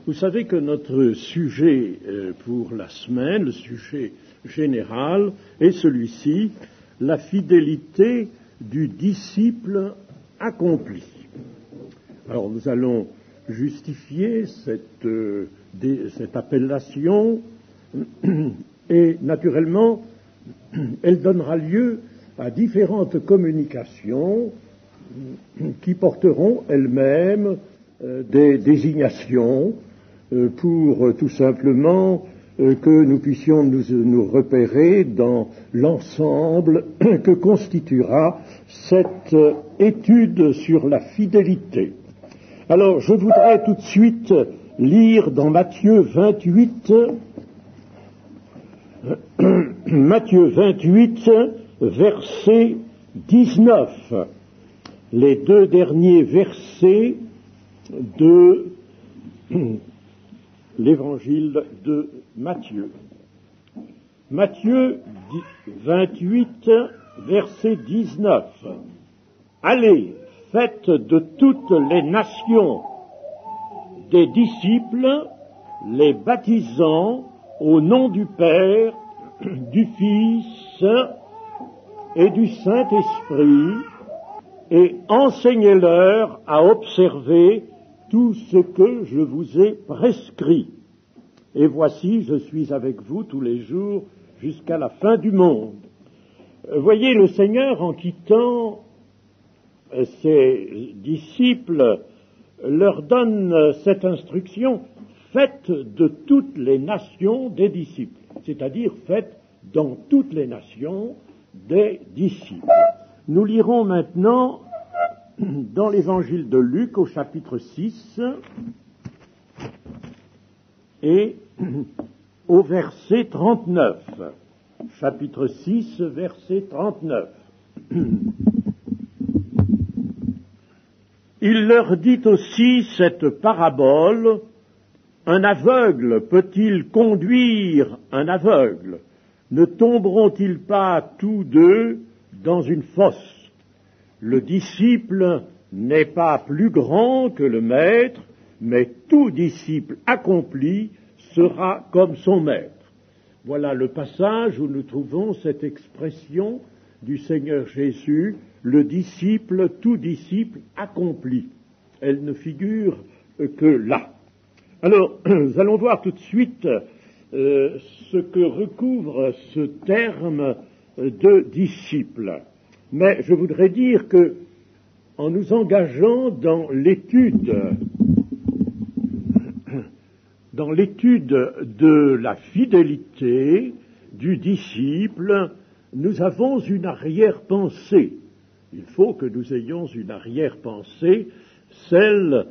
Vous savez que notre sujet pour la semaine, le sujet général, est celui-ci, la fidélité du disciple accompli. Alors nous allons justifier cette appellation et naturellement elle donnera lieu à différentes communications qui porteront elles-mêmes des désignations pour tout simplement que nous puissions nous repérer dans l'ensemble que constituera cette étude sur la fidélité. Alors, je voudrais tout de suite lire dans Matthieu 28, verset 19, les deux derniers versets de l'évangile de Matthieu. Matthieu 28, verset 19. Allez, faites de toutes les nations des disciples, les baptisant au nom du Père, du Fils et du Saint-Esprit, et enseignez-leur à observer tout ce que je vous ai prescrit. Et voici, je suis avec vous tous les jours jusqu'à la fin du monde. Voyez, le Seigneur, en quittant ses disciples, leur donne cette instruction: faites de toutes les nations des disciples, c'est-à-dire faites dans toutes les nations des disciples. Nous lirons maintenant dans l'évangile de Luc au chapitre 6 et au verset 39. Chapitre 6, verset 39. Il leur dit aussi cette parabole: un aveugle peut-il conduire un aveugle? Ne tomberont-ils pas tous deux dans une fosse? Le disciple n'est pas plus grand que le maître, mais tout disciple accompli sera comme son maître. Voilà le passage où nous trouvons cette expression du Seigneur Jésus, le disciple, tout disciple accompli. Elle ne figure que là. Alors, nous allons voir tout de suite ce que recouvre ce terme de disciple. Mais je voudrais dire que, en nous engageant dans l'étude de la fidélité du disciple, nous avons une arrière-pensée. Il faut que nous ayons une arrière-pensée, celle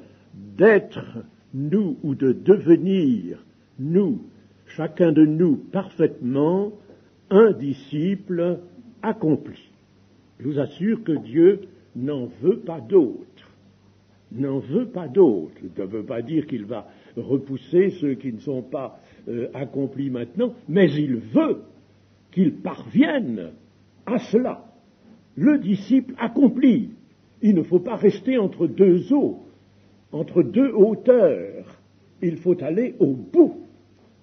d'être, nous, ou de devenir, nous, chacun de nous, parfaitement, un disciple accompli. Je vous assure que Dieu n'en veut pas d'autre. N'en veut pas d'autre. Il ne veut pas dire qu'il va repousser ceux qui ne sont pas accomplis maintenant, mais il veut qu'ils parviennent à cela. Le disciple accompli. Il ne faut pas rester entre deux eaux, entre deux hauteurs. Il faut aller au bout.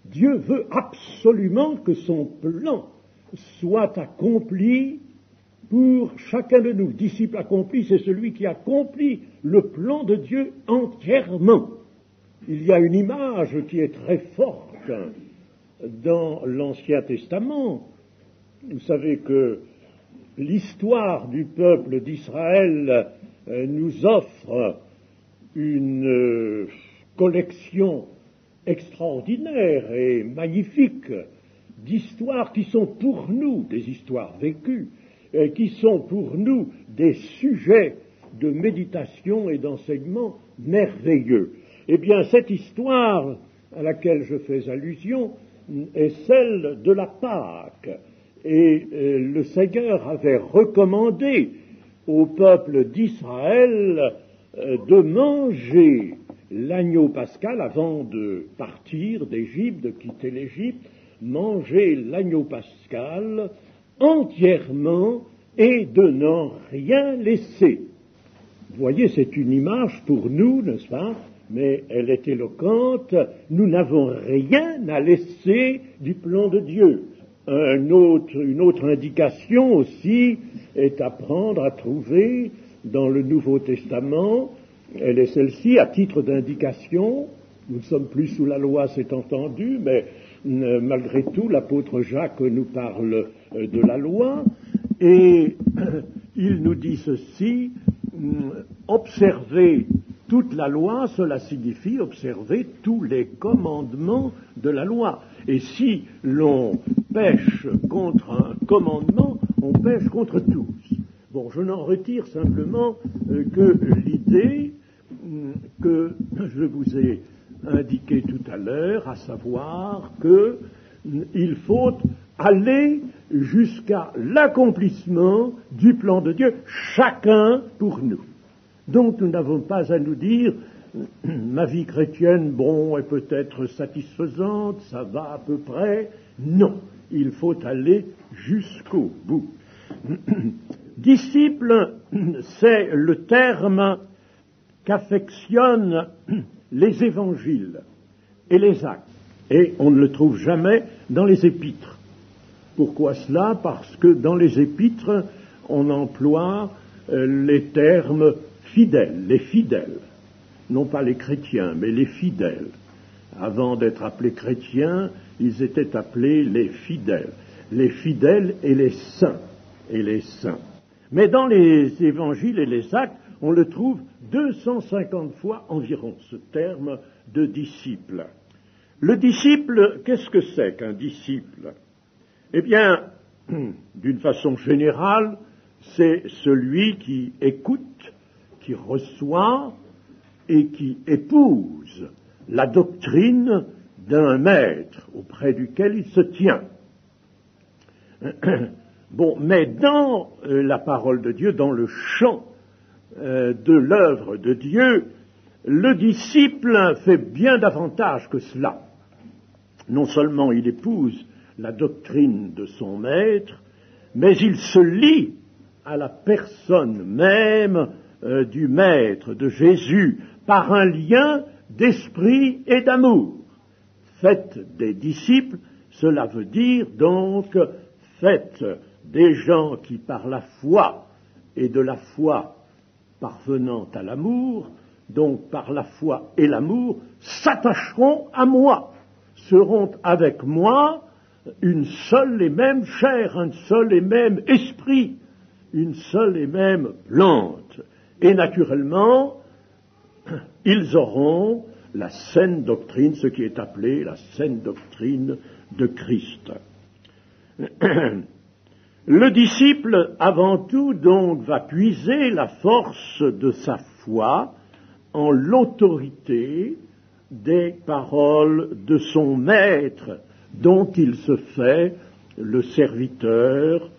Dieu veut absolument que son plan soit accompli pour chacun de nous. Disciple accompli, c'est celui qui accomplit le plan de Dieu entièrement. Il y a une image qui est très forte dans l'Ancien Testament. Vous savez que l'histoire du peuple d'Israël nous offre une collection extraordinaire et magnifique d'histoires qui sont pour nous des histoires vécues, qui sont pour nous des sujets de méditation et d'enseignement merveilleux. Eh bien, cette histoire à laquelle je fais allusion est celle de la Pâque. Et le Seigneur avait recommandé au peuple d'Israël de manger l'agneau pascal avant de partir d'Égypte, de quitter l'Égypte, manger l'agneau pascal entièrement et de n'en rien laisser. Vous voyez, c'est une image pour nous, n'est-ce pas, mais elle est éloquente, nous n'avons rien à laisser du plan de Dieu. Une autre indication aussi est à prendre, à trouver dans le Nouveau Testament. Elle est celle-ci, à titre d'indication. Nous ne sommes plus sous la loi, c'est entendu, mais malgré tout, l'apôtre Jacques nous parle de la loi, et il nous dit ceci: observer toute la loi, cela signifie observer tous les commandements de la loi. Et si l'on pêche contre un commandement, on pêche contre tous. Bon, je n'en retire simplement que l'idée que je vous ai indiquée tout à l'heure, à savoir qu'il faut aller jusqu'à l'accomplissement du plan de Dieu, chacun pour nous. Donc nous n'avons pas à nous dire ma vie chrétienne, bon, est peut-être satisfaisante, ça va à peu près. Non, il faut aller jusqu'au bout. Disciple, c'est le terme qu'affectionnent les évangiles et les actes. Et on ne le trouve jamais dans les épîtres. Pourquoi cela? Parce que dans les épîtres, on emploie les termes fidèles, les fidèles. Non pas les chrétiens, mais les fidèles. Avant d'être appelés chrétiens, ils étaient appelés les fidèles. Les fidèles et les saints. Et les saints. Mais dans les évangiles et les actes, on le trouve 250 fois environ, ce terme de disciple. Le disciple, qu'est-ce que c'est qu'un disciple? Eh bien, d'une façon générale, c'est celui qui écoute, qui reçoit et qui épouse la doctrine d'un maître auprès duquel il se tient. Bon, mais dans la parole de Dieu, dans le champ de l'œuvre de Dieu, le disciple fait bien davantage que cela. Non seulement il épouse la doctrine de son maître, mais il se lie à la personne même du maître, de Jésus, par un lien d'esprit et d'amour. Faites des disciples, cela veut dire donc faites des gens qui par la foi et de la foi parvenant à l'amour, donc par la foi et l'amour, s'attacheront à moi, seront avec moi une seule et même chair, un seul et même esprit, une seule et même plante. Et naturellement, ils auront la saine doctrine, ce qui est appelé la saine doctrine de Christ. Le disciple, avant tout, donc, va puiser la force de sa foi en l'autorité des paroles de son maître, dont il se fait le serviteur,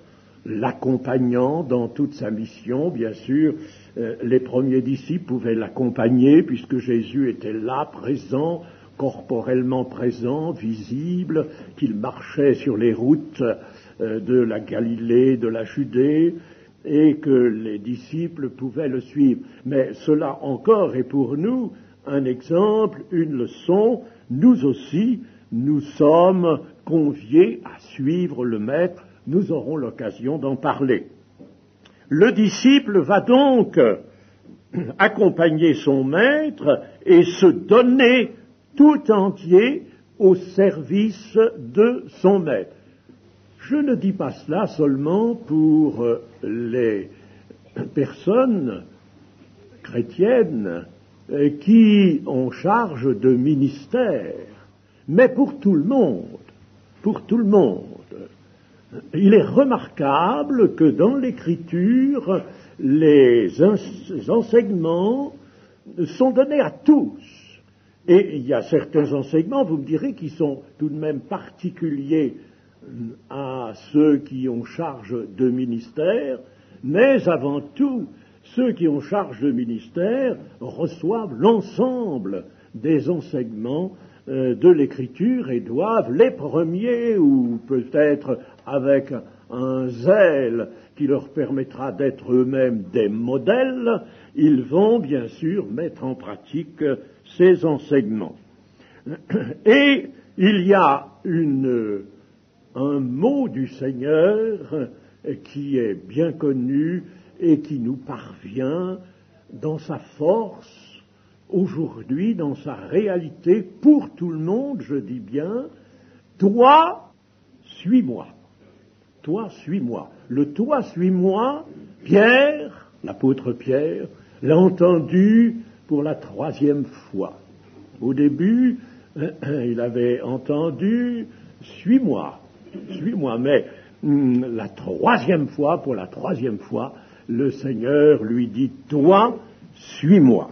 l'accompagnant dans toute sa mission. Bien sûr, les premiers disciples pouvaient l'accompagner, puisque Jésus était là, présent, corporellement présent, visible, qu'il marchait sur les routes de la Galilée, de la Judée, et que les disciples pouvaient le suivre. Mais cela encore est pour nous un exemple, une leçon. Nous aussi, nous sommes conviés à suivre le Maître. Nous aurons l'occasion d'en parler. Le disciple va donc accompagner son Maître et se donner tout entier au service de son Maître. Je ne dis pas cela seulement pour les personnes chrétiennes qui ont charge de ministère, mais pour tout le monde, pour tout le monde. Il est remarquable que dans l'Écriture, les enseignements sont donnés à tous. Et il y a certains enseignements, vous me direz, qui sont tout de même particuliers à ceux qui ont charge de ministère, mais avant tout, ceux qui ont charge de ministère reçoivent l'ensemble des enseignements de l'Écriture et doivent, les premiers, ou peut-être avec un zèle qui leur permettra d'être eux-mêmes des modèles, ils vont bien sûr mettre en pratique ses enseignements. Et il y a un mot du Seigneur qui est bien connu et qui nous parvient dans sa force, aujourd'hui, dans sa réalité, pour tout le monde, je dis bien, toi, suis-moi. Toi, suis-moi. Le toi, suis-moi, Pierre, l'apôtre Pierre, l'a entendu pour la 3e fois. Au début, il avait entendu suis-moi, mais la 3e fois, pour la 3e fois, le Seigneur lui dit toi, suis-moi.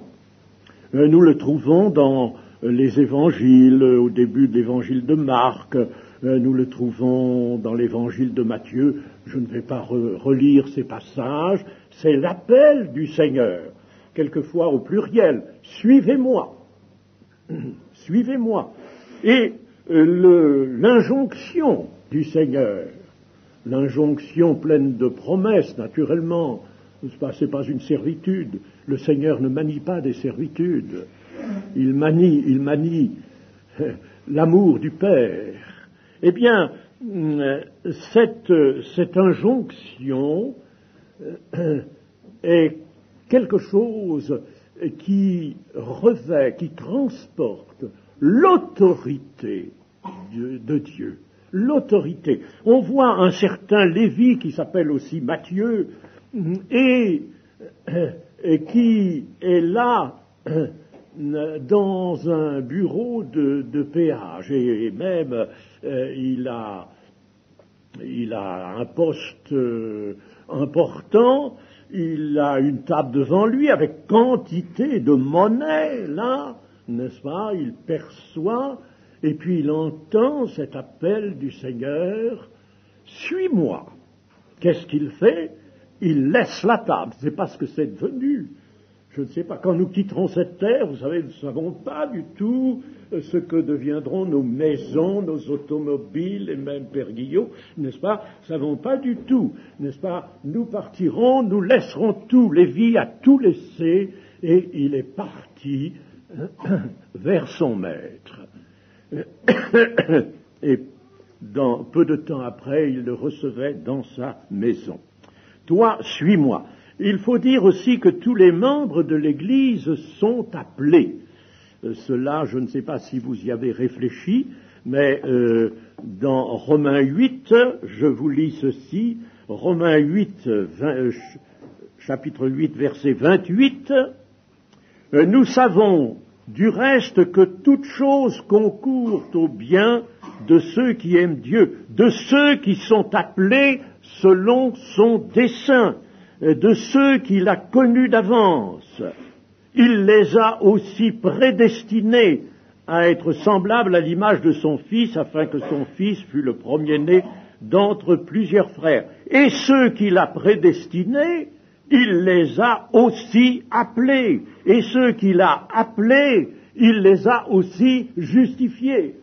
Nous le trouvons dans les évangiles, au début de l'évangile de Marc, nous le trouvons dans l'évangile de Matthieu. Je ne vais pas relire ces passages, c'est l'appel du Seigneur, quelquefois au pluriel, suivez-moi, suivez-moi. Et l'injonction du Seigneur, l'injonction pleine de promesses, naturellement, c'est pas une servitude. Le Seigneur ne manie pas des servitudes. Il manie l'amour du Père. Eh bien, cette injonction est quelque chose qui revêt, qui transporte l'autorité de Dieu. L'autorité. On voit un certain Lévi qui s'appelle aussi Matthieu et qui est là dans un bureau de péage et même il a un poste important, il a une table devant lui avec quantité de monnaie là, n'est-ce pas? Il perçoit et puis il entend cet appel du Seigneur, suis-moi. Qu'est-ce qu'il fait? Il laisse la table. C'est pas ce que c'est devenu. Je ne sais pas. Quand nous quitterons cette terre, vous savez, nous ne savons pas du tout ce que deviendront nos maisons, nos automobiles, et même Père Guillaume, n'est-ce pas? Nous ne savons pas du tout, n'est-ce pas? Nous partirons, nous laisserons tout. Lévi a tout laissé et il est parti vers son maître. Et peu de temps après, il le recevait dans sa maison. Toi, suis-moi. Il faut dire aussi que tous les membres de l'Église sont appelés. Cela, je ne sais pas si vous y avez réfléchi, mais dans Romains 8, je vous lis ceci, Romains 8, chapitre 8, verset 28, nous savons du reste que toute chose concourt au bien de ceux qui aiment Dieu, de ceux qui sont appelés selon son dessein, de ceux qu'il a connus d'avance. Il les a aussi prédestinés à être semblables à l'image de son Fils, afin que son Fils fût le premier-né d'entre plusieurs frères. Et ceux qu'il a prédestinés, il les a aussi appelés. Et ceux qu'il a appelés, il les a aussi justifiés.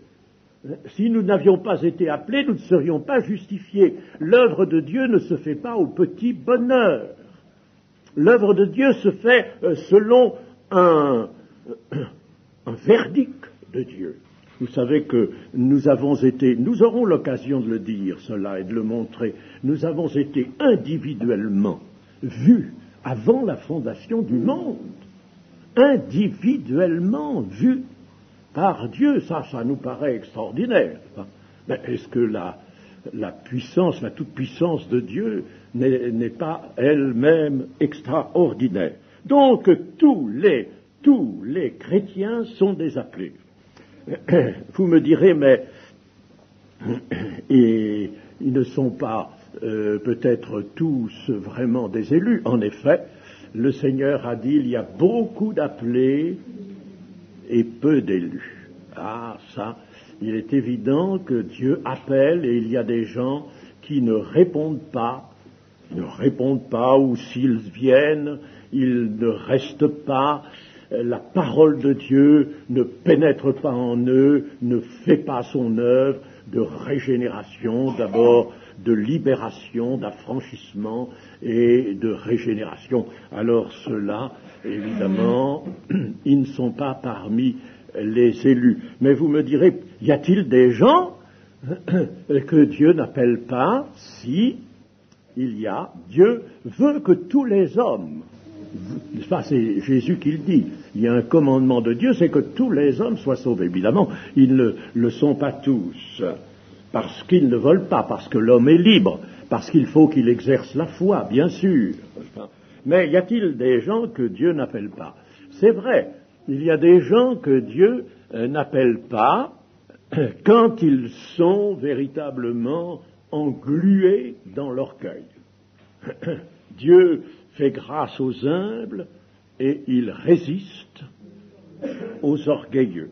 Si nous n'avions pas été appelés, nous ne serions pas justifiés. L'œuvre de Dieu ne se fait pas au petit bonheur. L'œuvre de Dieu se fait selon un verdict de Dieu. Vous savez que nous aurons l'occasion de le dire cela et de le montrer, nous avons été individuellement vus avant la fondation du monde. Individuellement vus par Dieu, ça nous paraît extraordinaire. Mais est-ce que la puissance, la toute-puissance de Dieu n'est pas elle-même extraordinaire? Donc tous les chrétiens sont des appelés. Vous me direz, mais ils ne sont pas peut-être tous vraiment des élus. En effet, le Seigneur a dit, il y a beaucoup d'appelés et peu d'élus. Ah, ça, il est évident que Dieu appelle et il y a des gens qui ne répondent pas, ou s'ils viennent, ils ne restent pas. La parole de Dieu ne pénètre pas en eux, ne fait pas son œuvre de régénération, d'abord de libération, d'affranchissement et de régénération. Alors ceux-là, évidemment, ils ne sont pas parmi les élus. Mais vous me direz, y a-t-il des gens que Dieu n'appelle pas? Si, il y a. Dieu veut que tous les hommes, n'est-ce pas, c'est Jésus qui le dit, il y a un commandement de Dieu, c'est que tous les hommes soient sauvés. Évidemment, ils ne le sont pas tous, parce qu'ils ne veulent pas, parce que l'homme est libre, parce qu'il faut qu'il exerce la foi, bien sûr. Mais y a-t-il des gens que Dieu n'appelle pas? C'est vrai, il y a des gens que Dieu n'appelle pas quand ils sont véritablement englués dans l'orgueil. Dieu fait grâce aux humbles et il résiste aux orgueilleux.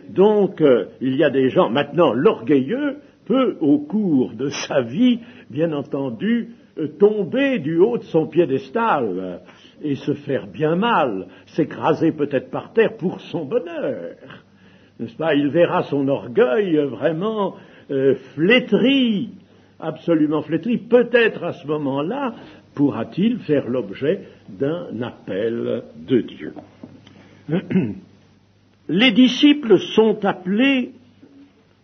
Donc, il y a des gens, maintenant, l'orgueilleux peut, au cours de sa vie, bien entendu, tomber du haut de son piédestal et se faire bien mal, s'écraser peut-être par terre pour son bonheur. N'est-ce pas? Il verra son orgueil vraiment flétri, absolument flétri. Peut-être à ce moment-là pourra-t-il faire l'objet d'un appel de Dieu. Les disciples sont appelés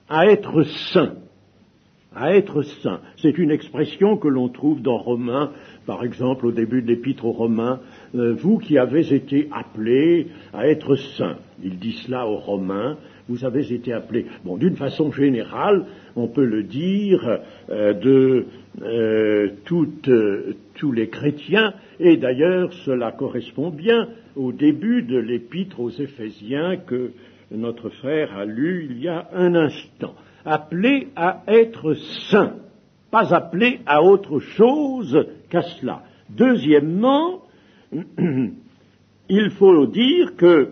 à être saints. À être saints. C'est une expression que l'on trouve dans Romains, par exemple au début de l'épître aux Romains, vous qui avez été appelés à être saints. Il dit cela aux Romains, vous avez été appelés. Bon, d'une façon générale, on peut le dire tous les chrétiens, et d'ailleurs cela correspond bien au début de l'épître aux Éphésiens que notre frère a lu il y a un instant. Appelés à être saints, pas appelés à autre chose qu'à cela. Deuxièmement, il faut dire que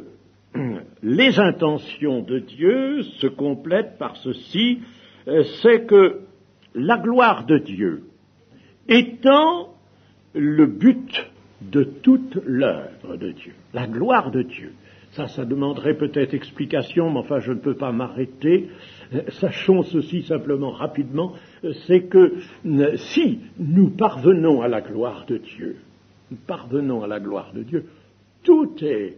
les intentions de Dieu se complètent par ceci, c'est que la gloire de Dieu étant le but de toute l'œuvre de Dieu, la gloire de Dieu. Ça demanderait peut-être explication, mais enfin je ne peux pas m'arrêter. Sachons ceci simplement rapidement, c'est que si nous parvenons à la gloire de Dieu, tout est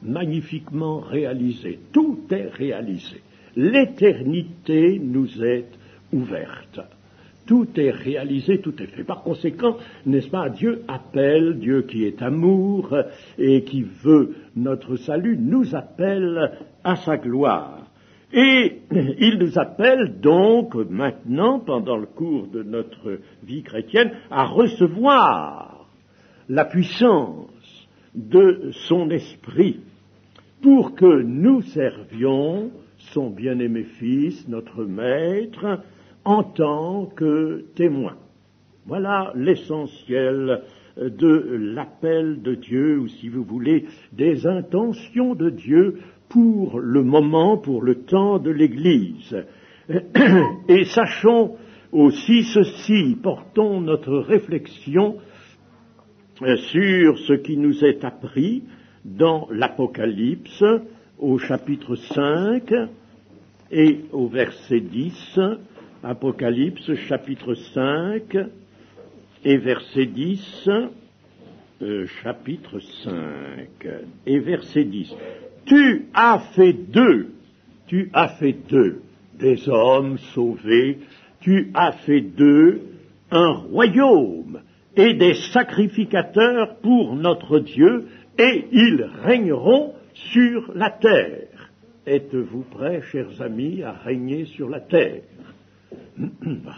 magnifiquement réalisé, tout est réalisé. L'éternité nous est ouverte. Tout est réalisé, tout est fait. Par conséquent, n'est-ce pas, Dieu appelle, Dieu qui est amour et qui veut notre salut, nous appelle à sa gloire. Et il nous appelle donc maintenant, pendant le cours de notre vie chrétienne, à recevoir la puissance de son esprit pour que nous servions son bien-aimé Fils, notre Maître, en tant que témoins. Voilà l'essentiel de l'appel de Dieu, ou si vous voulez, des intentions de Dieu pour le moment, pour le temps de l'Église. Et sachons aussi ceci, portons notre réflexion sur ce qui nous est appris dans l'Apocalypse, au chapitre 5 et au verset 10, Apocalypse chapitre 5 et verset 10, chapitre 5 et verset 10. Tu as fait d'eux des hommes sauvés, tu as fait d'eux un royaume et des sacrificateurs pour notre Dieu, et ils régneront sur la terre. Êtes-vous prêts, chers amis, à régner sur la terre?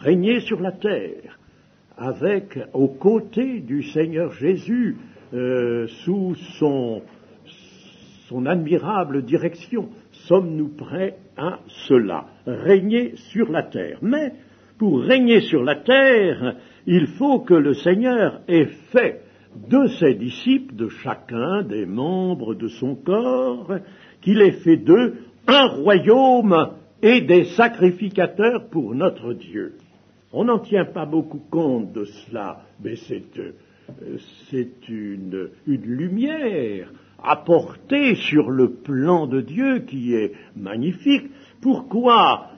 Régner sur la terre, avec, aux côtés du Seigneur Jésus, sous son admirable direction. Sommes-nous prêts à cela? Régner sur la terre. Mais, pour régner sur la terre, il faut que le Seigneur ait fait de ses disciples, de chacun des membres de son corps, qu'il ait fait d'eux un royaume et des sacrificateurs pour notre Dieu. On n'en tient pas beaucoup compte de cela, mais c'est une lumière apportée sur le plan de Dieu qui est magnifique. Pourquoi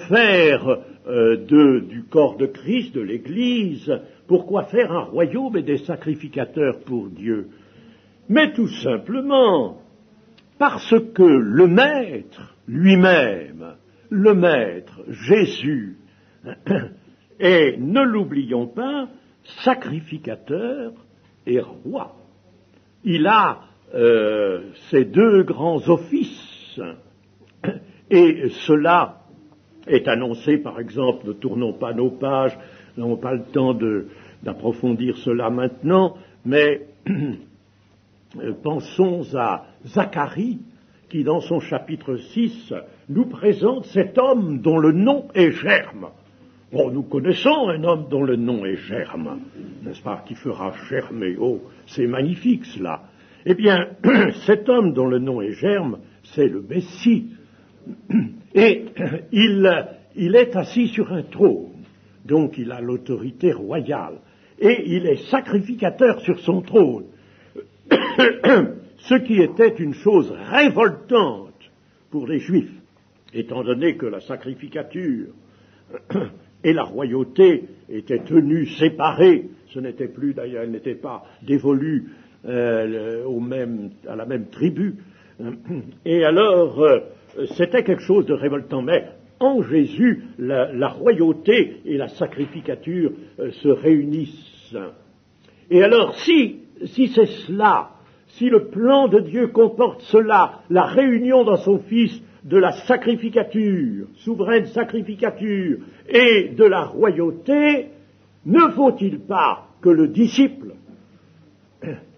faire du corps de Christ, de l'Église. Pourquoi faire un royaume et des sacrificateurs pour Dieu? Mais tout simplement parce que le Maître lui-même, le Maître Jésus, est, ne l'oublions pas, sacrificateur et roi. Il a ces deux grands offices, et cela est annoncé, par exemple, ne tournons pas nos pages, nous n'avons pas le temps d'approfondir cela maintenant, mais pensons à Zacharie, qui dans son chapitre 6 nous présente cet homme dont le nom est Germe. Bon, nous connaissons un homme dont le nom est Germe, n'est-ce pas, qui fera germer. Oh, c'est magnifique cela. Eh bien, cet homme dont le nom est Germe, c'est le Messie. Et il est assis sur un trône, donc il a l'autorité royale, et il est sacrificateur sur son trône, ce qui était une chose révoltante pour les Juifs, étant donné que la sacrificature et la royauté étaient tenues séparées. Ce n'était plus, d'ailleurs, elles n'étaient pas dévolues à la même tribu. Et alors, c'était quelque chose de révoltant. Mais en Jésus, la royauté et la sacrificature se réunissent. Et alors, si c'est cela, si le plan de Dieu comporte cela, la réunion dans son Fils de la sacrificature, souveraine sacrificature, et de la royauté, ne faut-il pas que le disciple,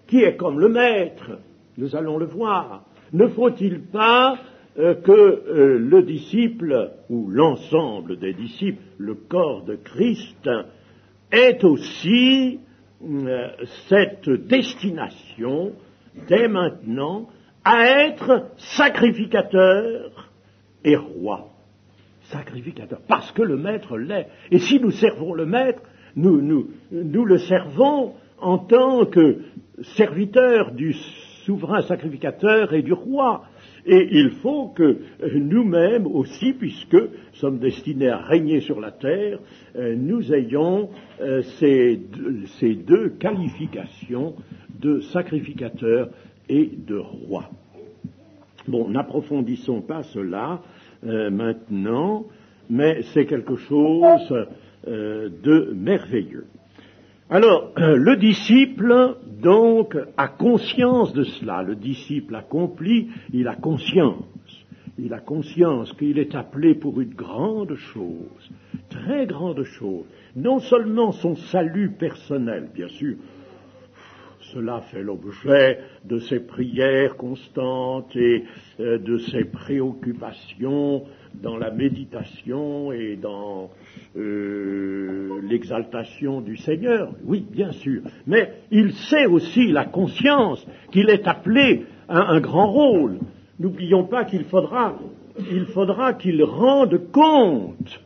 qui est comme le maître, nous allons le voir, ne faut-il pas que le disciple, ou l'ensemble des disciples, le corps de Christ, ait aussi cette destination, dès maintenant, à être sacrificateur et roi. Sacrificateur, parce que le maître l'est. Et si nous servons le maître, nous le servons en tant que serviteur du souverain sacrificateur et du roi. Et il faut que nous-mêmes aussi, puisque nous sommes destinés à régner sur la terre, nous ayons ces deux qualifications de sacrificateur et de roi. Bon, n'approfondissons pas cela maintenant, mais c'est quelque chose de merveilleux. Alors, le disciple, donc, a conscience de cela. Le disciple accompli, il a conscience. Il a conscience qu'il est appelé pour une grande chose, très grande chose. Non seulement son salut personnel, bien sûr, cela fait l'objet de ses prières constantes et de ses préoccupations dans la méditation et dans l'exaltation du Seigneur. Oui, bien sûr. Mais il sait aussi, la conscience, qu'il est appelé à un grand rôle. N'oublions pas qu'il faudra qu'il rende compte.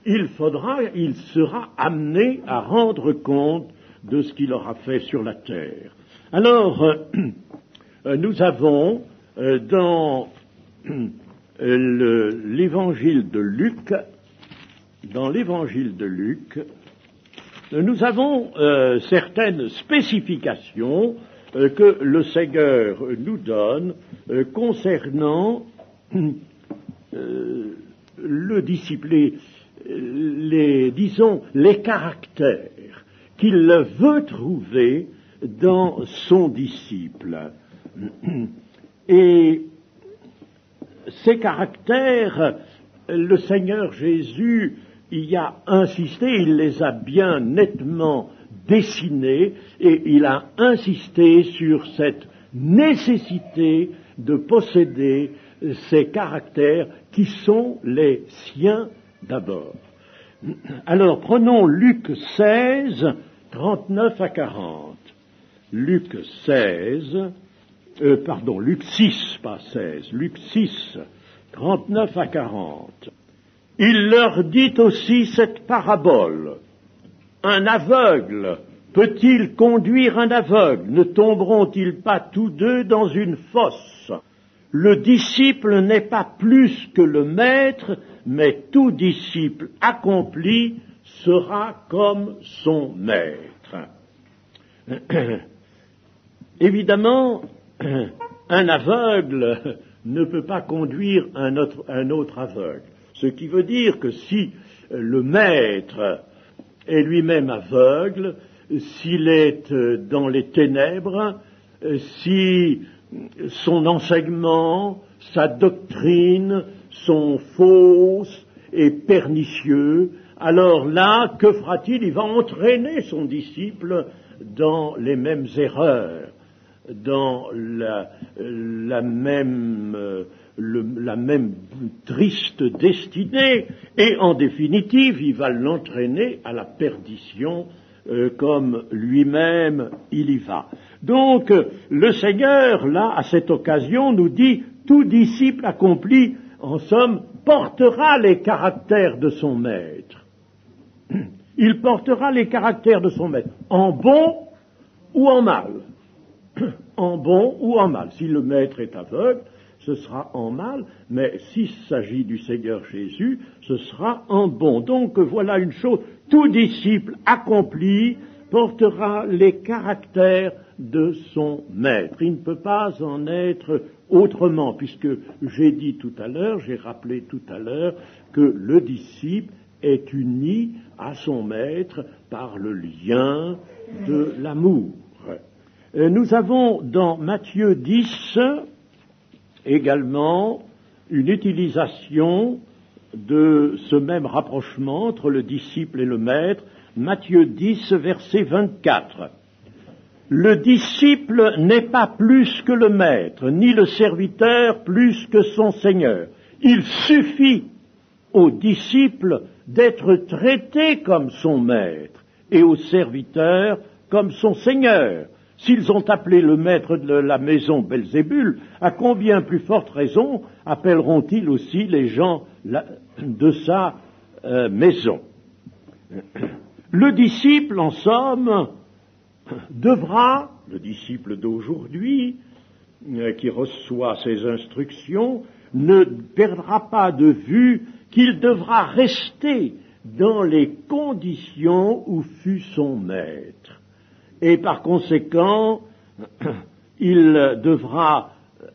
Il sera amené à rendre compte de ce qu'il aura fait sur la terre. Alors, nous avons dans l'évangile de Luc, nous avons certaines spécifications que le Seigneur nous donne concernant le disciple, les caractères qu'il veut trouver dans son disciple. Et ces caractères, le Seigneur Jésus y a insisté, il les a bien nettement dessinés, et il a insisté sur cette nécessité de posséder ces caractères qui sont les siens d'abord. Alors, prenons Luc 16, 39 à 40. Luc 6, pas 16, Luc 6, 39 à 40. Il leur dit aussi cette parabole. Un aveugle peut-il conduire un aveugle? Ne tomberont-ils pas tous deux dans une fosse? le disciple n'est pas plus que le maître, mais tout disciple accompli sera comme son maître. Évidemment, un aveugle ne peut pas conduire un autre aveugle. Ce qui veut dire que si le maître est lui-même aveugle, s'il est dans les ténèbres, si son enseignement, sa doctrine sont fausses et pernicieux, alors là, que fera-t-il? Il va entraîner son disciple dans les mêmes erreurs, dans la même triste destinée, et en définitive, il va l'entraîner à la perdition, comme lui-même il y va. Donc, le Seigneur, là, à cette occasion, nous dit, tout disciple accompli, en somme, portera les caractères de son maître. Il portera les caractères de son maître, en bon ou en mal. En bon ou en mal. Si le maître est aveugle, ce sera en mal, mais s'il s'agit du Seigneur Jésus, ce sera en bon. Donc voilà une chose, tout disciple accompli portera les caractères de son maître. Il ne peut pas en être autrement, puisque j'ai rappelé tout à l'heure que le disciple est uni à son maître par le lien de l'amour. Nous avons dans Matthieu 10 également une utilisation de ce même rapprochement entre le disciple et le maître. Matthieu 10, verset 24. Le disciple n'est pas plus que le maître, ni le serviteur plus que son Seigneur. Il suffit au disciple d'être traité comme son maître et au serviteur comme son Seigneur. S'ils ont appelé le maître de la maison Belzébul, à combien plus forte raison appelleront-ils aussi les gens de sa maison? Le disciple, en somme, devra, le disciple d'aujourd'hui, qui reçoit ses instructions, ne perdra pas de vue qu'il devra rester dans les conditions où fut son maître. Et par conséquent, il devra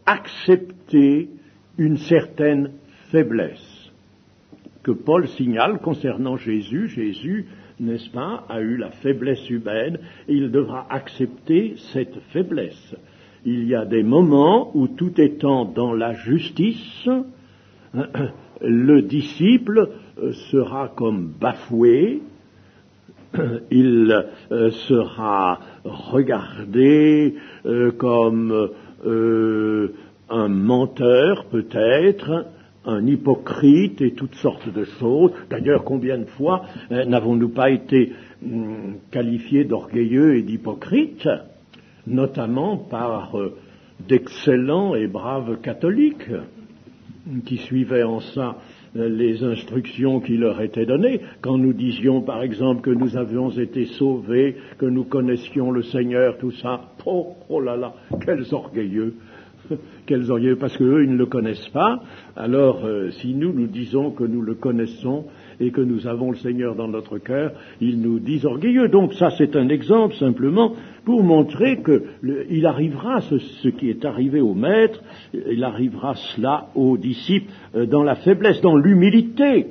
accepter une certaine faiblesse que Paul signale concernant Jésus. Jésus, n'est-ce pas, a eu la faiblesse humaine et il devra accepter cette faiblesse. Il y a des moments où, tout étant dans la justice, le disciple sera comme bafoué, il sera regardé comme un menteur peut-être, un hypocrite et toutes sortes de choses. D'ailleurs, combien de fois n'avons-nous pas été qualifiés d'orgueilleux et d'hypocrites, notamment par d'excellents et braves catholiques qui suivaient en ça les instructions qui leur étaient données, quand nous disions par exemple que nous avions été sauvés, que nous connaissions le Seigneur, tout ça, oh là là, quels orgueilleux, parce qu'eux, ils ne le connaissent pas. Alors, si nous disons que nous le connaissons et que nous avons le Seigneur dans notre cœur, ils nous disent orgueilleux. Donc ça, c'est un exemple simplement pour montrer que il arrivera ce qui est arrivé au maître, il arrivera cela aux disciples dans la faiblesse, dans l'humilité.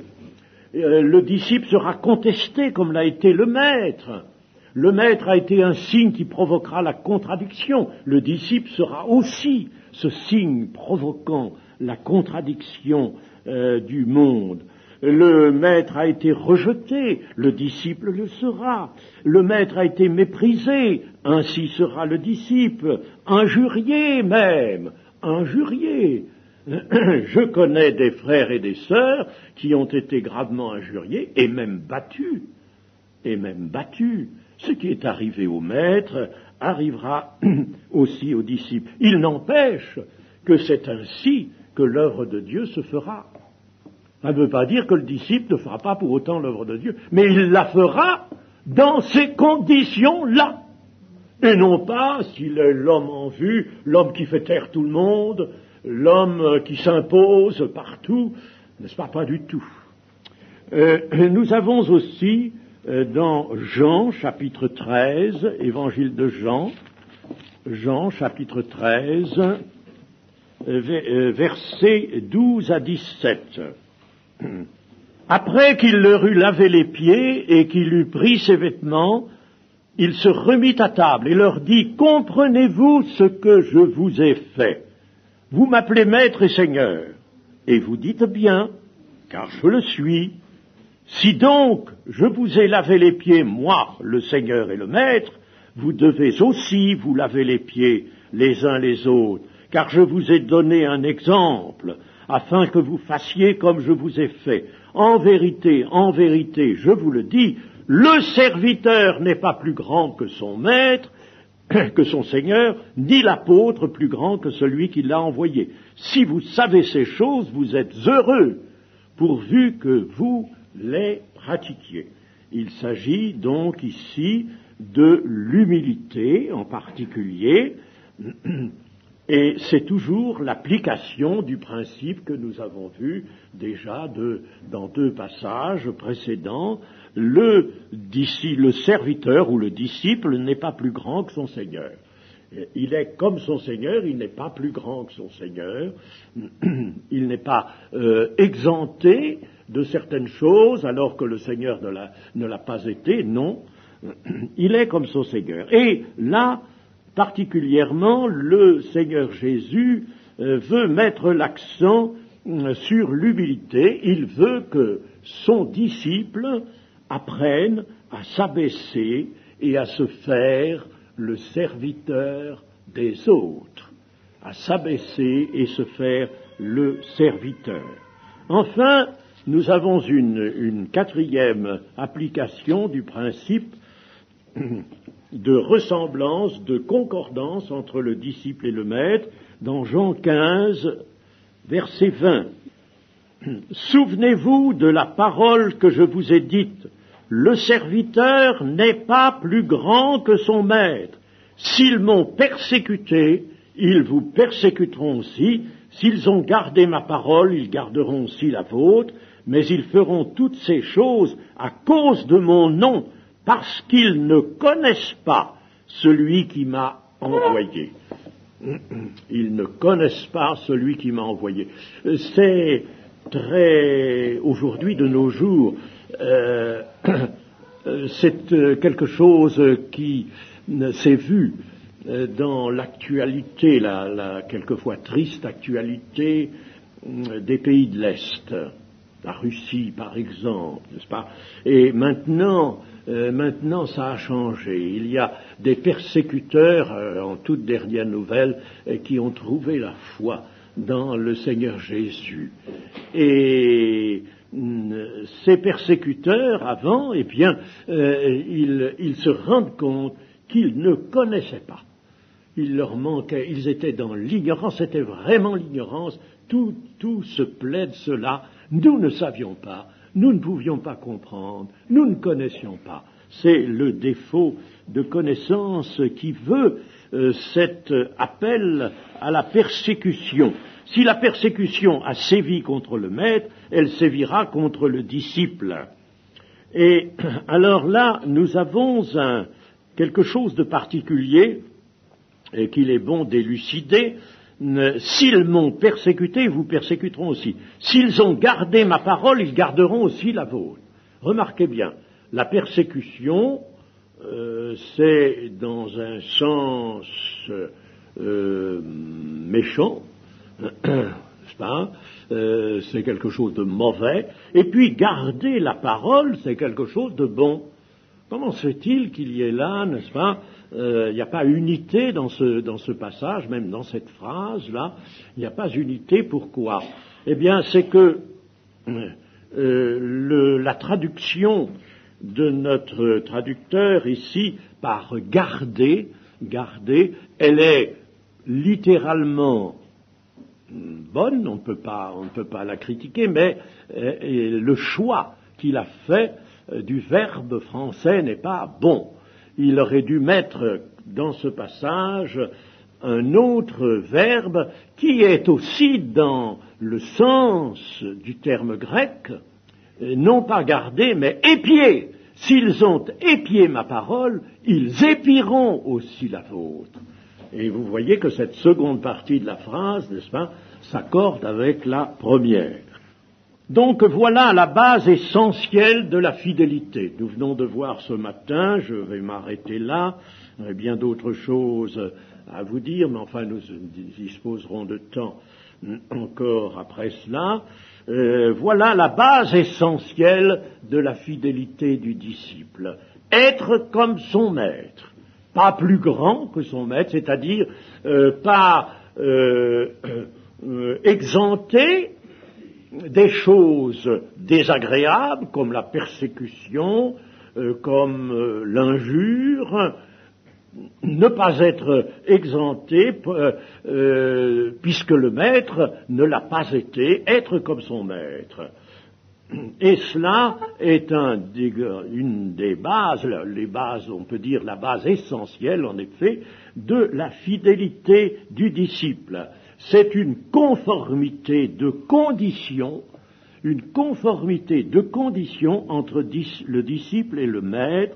Le disciple sera contesté comme l'a été le maître. Le maître a été un signe qui provoquera la contradiction. Le disciple sera aussi ce signe provoquant la contradiction du monde. Le maître a été rejeté, le disciple le sera. Le maître a été méprisé, ainsi sera le disciple. Injurié même, injurié. Je connais des frères et des sœurs qui ont été gravement injuriés et même battus. Ce qui est arrivé au maître arrivera aussi aux disciples. Il n'empêche que c'est ainsi que l'œuvre de Dieu se fera. Ça ne veut pas dire que le disciple ne fera pas pour autant l'œuvre de Dieu, mais il la fera dans ces conditions-là. Et non pas s'il est l'homme en vue, l'homme qui fait taire tout le monde, l'homme qui s'impose partout, n'est-ce pas? Pas du tout. Nous avons aussi dans Jean chapitre 13, évangile de Jean chapitre 13, versets 12 à 17. Après qu'il leur eut lavé les pieds et qu'il eut pris ses vêtements, il se remit à table et leur dit, « Comprenez-vous ce que je vous ai fait? Vous m'appelez maître et seigneur, et vous dites bien, car je le suis. Si donc je vous ai lavé les pieds, moi, le Seigneur et le Maître, vous devez aussi vous laver les pieds les uns les autres, car je vous ai donné un exemple, afin que vous fassiez comme je vous ai fait. En vérité, je vous le dis, le serviteur n'est pas plus grand que son maître, que son Seigneur, ni l'apôtre plus grand que celui qui l'a envoyé. Si vous savez ces choses, vous êtes heureux, pourvu que vous les pratiquiez. » Il s'agit donc ici de l'humilité en particulier, et c'est toujours l'application du principe que nous avons vu déjà dans 2 passages précédents. Le serviteur ou le disciple n'est pas plus grand que son Seigneur. Il est comme son Seigneur, il n'est pas plus grand que son Seigneur, il n'est pas exempté de certaines choses alors que le Seigneur ne l'a pas été, non, il est comme son Seigneur. Et là, particulièrement, le Seigneur Jésus veut mettre l'accent sur l'humilité, il veut que son disciple apprenne à s'abaisser et à se faire le serviteur des autres, à s'abaisser et se faire le serviteur. Enfin, nous avons une 4e application du principe de ressemblance, de concordance entre le disciple et le maître, dans Jean 15, verset 20. « Souvenez-vous de la parole que je vous ai dite. Le serviteur n'est pas plus grand que son maître. S'ils m'ont persécuté, ils vous persécuteront aussi. S'ils ont gardé ma parole, ils garderont aussi la vôtre. Mais ils feront toutes ces choses à cause de mon nom, parce qu'ils ne connaissent pas celui qui m'a envoyé. » Ils ne connaissent pas celui qui m'a envoyé. C'est très, aujourd'hui, de nos jours, c'est quelque chose qui s'est vu dans l'actualité, la quelquefois triste actualité des pays de l'Est, la Russie par exemple, n'est-ce pas? Et maintenant ça a changé. Il y a des persécuteurs, en toute dernière nouvelle, qui ont trouvé la foi dans le Seigneur Jésus. Et ces persécuteurs, avant, eh bien, ils se rendent compte qu'ils ne connaissaient pas. Il leur manquait, ils étaient dans l'ignorance, c'était vraiment l'ignorance. Tout se plaide cela. Nous ne savions pas, nous ne pouvions pas comprendre, nous ne connaissions pas. C'est le défaut de connaissance qui veut cet appel à la persécution. Si la persécution a sévi contre le maître, elle sévira contre le disciple. Et alors là, nous avons quelque chose de particulier et qu'il est bon d'élucider. S'ils m'ont persécuté, ils vous persécuteront aussi. S'ils ont gardé ma parole, ils garderont aussi la vôtre. Remarquez bien, la persécution, c'est dans un sens méchant, n'est-ce pas? C'est quelque chose de mauvais. Et puis garder la parole, c'est quelque chose de bon. Comment se fait-il qu'il y ait là, n'est-ce pas? Il n'y a pas unité dans ce passage, même dans cette phrase-là, il n'y a pas unité. Pourquoi? Eh bien, c'est que la traduction de notre traducteur ici, par garder, elle est littéralement bonne, on ne peut pas la critiquer, mais le choix qu'il a fait du verbe français n'est pas bon. Il aurait dû mettre dans ce passage un autre verbe qui est aussi dans le sens du terme grec, non pas garder, mais épier. S'ils ont épié ma parole, ils épieront aussi la vôtre. Et vous voyez que cette seconde partie de la phrase, n'est-ce pas, s'accorde avec la première. Donc voilà la base essentielle de la fidélité. Nous venons de voir ce matin, je vais m'arrêter là, il y a bien d'autres choses à vous dire, mais enfin nous disposerons de temps encore après cela. Voilà la base essentielle de la fidélité du disciple. Être comme son maître, pas plus grand que son maître, c'est-à-dire pas exempté des choses désagréables comme la persécution, comme l'injure, ne pas être exempté puisque le maître ne l'a pas été, être comme son maître. Et cela est une des bases, les bases, on peut dire la base essentielle en effet, de la fidélité du disciple. C'est une conformité de conditions entre le disciple et le maître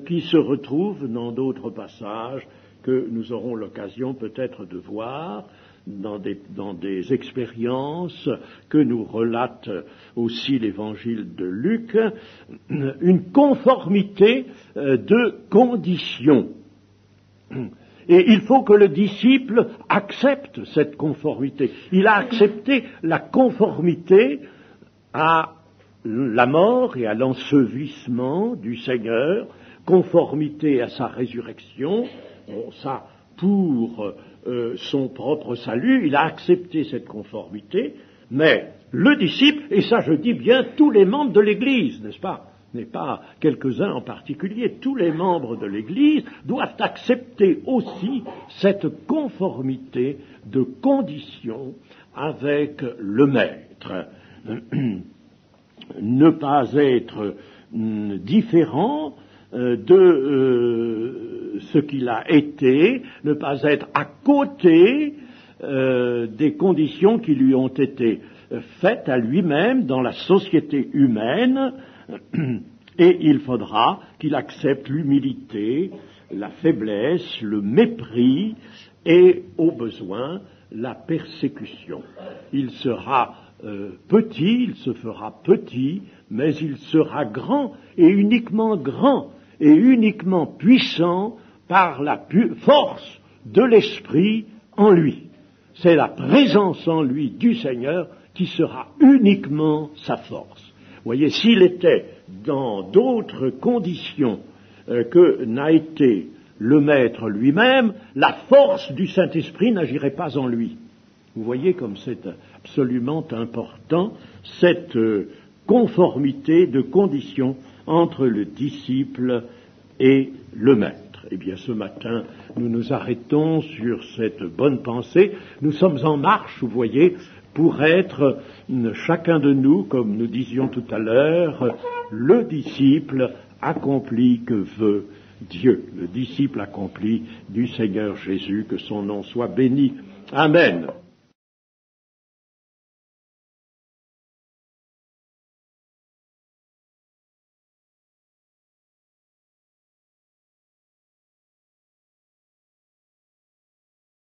qui se retrouve dans d'autres passages que nous aurons l'occasion peut-être de voir dans des expériences que nous relate aussi l'évangile de Luc, une conformité de conditions. Et il faut que le disciple accepte cette conformité. Il a accepté la conformité à la mort et à l'ensevelissement du Seigneur, conformité à sa résurrection, ça pour son propre salut, il a accepté cette conformité, mais le disciple, et ça je dis bien tous les membres de l'Église, n'est-ce pas, n'est pas quelques-uns en particulier, tous les membres de l'Église doivent accepter aussi cette conformité de conditions avec le Maître. Ne pas être différent de ce qu'il a été, ne pas être à côté des conditions qui lui ont été faites à lui-même dans la société humaine, et il faudra qu'il accepte l'humilité, la faiblesse, le mépris et, au besoin, la persécution. Il sera petit, il se fera petit, mais il sera grand et uniquement puissant par la force de l'Esprit en lui. C'est la présence en lui du Seigneur qui sera uniquement sa force. Vous voyez, s'il était dans d'autres conditions que n'a été le Maître lui-même, la force du Saint-Esprit n'agirait pas en lui. Vous voyez comme c'est absolument important, cette conformité de conditions entre le disciple et le Maître. Eh bien, ce matin, nous nous arrêtons sur cette bonne pensée. Nous sommes en marche, vous voyez, pour être chacun de nous, comme nous disions tout à l'heure, le disciple accompli que veut Dieu, le disciple accompli du Seigneur Jésus, que son nom soit béni. Amen.